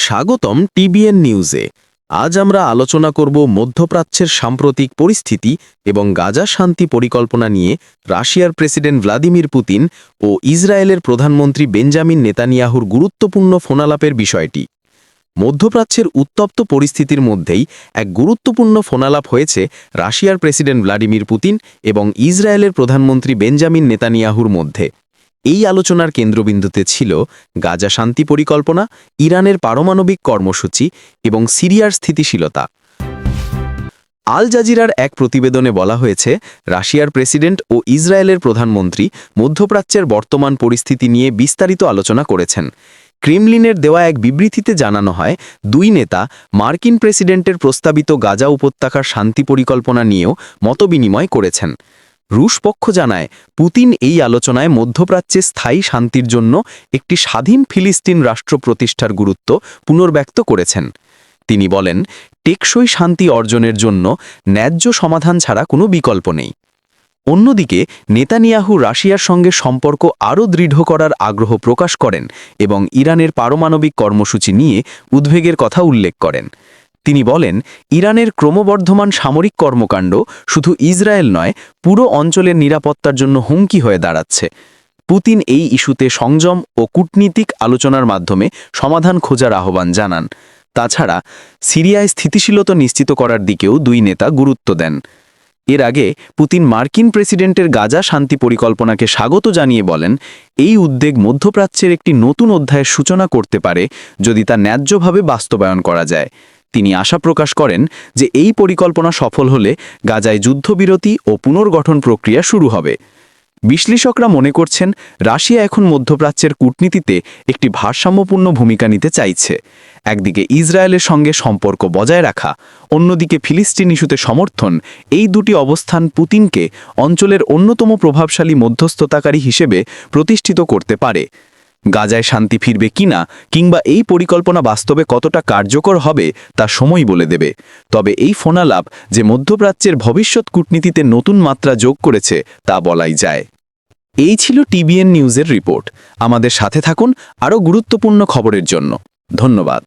স্বাগতম টিবিএন নিউজে। আজ আমরা আলোচনা করব মধ্যপ্রাচ্যের সাম্প্রতিক পরিস্থিতি এবং গাজা শান্তি পরিকল্পনা নিয়ে রাশিয়ার প্রেসিডেন্ট ভ্লাদিমির পুতিন ও ইসরায়েলের প্রধানমন্ত্রী বেঞ্জামিন নেতানিয়াহুর গুরুত্বপূর্ণ ফোনালাপের বিষয়টি। মধ্যপ্রাচ্যের উত্তপ্ত পরিস্থিতির মধ্যেই এক গুরুত্বপূর্ণ ফোনালাপ হয়েছে রাশিয়ার প্রেসিডেন্ট ভ্লাদিমির পুতিন এবং ইসরায়েলের প্রধানমন্ত্রী বেঞ্জামিন নেতানিয়াহুর মধ্যে। এই আলোচনার কেন্দ্রবিন্দুতে ছিল গাজা শান্তি পরিকল্পনা, ইরানের পারমাণবিক কর্মসূচি এবং সিরিয়ার স্থিতিশীলতা। আল জাজিরার এক প্রতিবেদনে বলা হয়েছে, রাশিয়ার প্রেসিডেন্ট ও ইসরায়েলের প্রধানমন্ত্রী মধ্যপ্রাচ্যের বর্তমান পরিস্থিতি নিয়ে বিস্তারিত আলোচনা করেছেন। ক্রেমলিনের দেওয়া এক বিবৃতিতে জানানো হয়, দুই নেতা মার্কিন প্রেসিডেন্টের প্রস্তাবিত গাজা উপত্যকার শান্তি পরিকল্পনা নিয়েও মতবিনিময় করেছেন। রুশ পক্ষ জানায়, পুতিন এই আলোচনায় মধ্যপ্রাচ্যে স্থায়ী শান্তির জন্য একটি স্বাধীন ফিলিস্তিন রাষ্ট্র প্রতিষ্ঠার গুরুত্ব পুনর্ব্যক্ত করেছেন। তিনি বলেন, টেকসই শান্তি অর্জনের জন্য ন্যায্য সমাধান ছাড়া কোনো বিকল্প নেই। অন্যদিকে নেতানিয়াহু রাশিয়ার সঙ্গে সম্পর্ক আরও দৃঢ় করার আগ্রহ প্রকাশ করেন এবং ইরানের পারমাণবিক কর্মসূচি নিয়ে উদ্বেগের কথা উল্লেখ করেন। তিনি বলেন, ইরানের ক্রমবর্ধমান সামরিক কর্মকাণ্ড শুধু ইসরায়েল নয়, পুরো অঞ্চলের নিরাপত্তার জন্য হুমকি হয়ে দাঁড়াচ্ছে। পুতিন এই ইস্যুতে সংযম ও কূটনীতিক আলোচনার মাধ্যমে সমাধান খোঁজার আহ্বান জানান। তাছাড়া সিরিয়ায় স্থিতিশীলতা নিশ্চিত করার দিকেও দুই নেতা গুরুত্ব দেন। এর আগে পুতিন মার্কিন প্রেসিডেন্টের গাজা শান্তি পরিকল্পনাকে স্বাগত জানিয়ে বলেন, এই উদ্যোগ মধ্যপ্রাচ্যের একটি নতুন অধ্যায়ের সূচনা করতে পারে যদি তা ন্যায্যভাবে বাস্তবায়ন করা যায়। তিনি আশা প্রকাশ করেন যে এই পরিকল্পনা সফল হলে গাজায় যুদ্ধবিরতি ও পুনর্গঠন প্রক্রিয়া শুরু হবে। বিশ্লেষকরা মনে করছেন, রাশিয়া এখন মধ্যপ্রাচ্যের কূটনীতিতে একটি ভারসাম্যপূর্ণ ভূমিকা নিতে চাইছে। একদিকে ইসরায়েলের সঙ্গে সম্পর্ক বজায় রাখা, অন্যদিকে ফিলিস্তিন ইস্যুতে সমর্থন। এই দুটি অবস্থান পুতিনকে অঞ্চলের অন্যতম প্রভাবশালী মধ্যস্থতাকারী হিসেবে প্রতিষ্ঠিত করতে পারে। গাজায় শান্তি ফিরবে কিনা কিংবা এই পরিকল্পনা বাস্তবে কতটা কার্যকর হবে তা সময় বলে দেবে। তবে এই ফোনালাপ যে মধ্যপ্রাচ্যের ভবিষ্যৎ কূটনীতিতে নতুন মাত্রা যোগ করেছে তা বলাই যায়। এই ছিল টিবিএন নিউজের রিপোর্ট। আমাদের সাথে থাকুন আরও গুরুত্বপূর্ণ খবরের জন্য। ধন্যবাদ।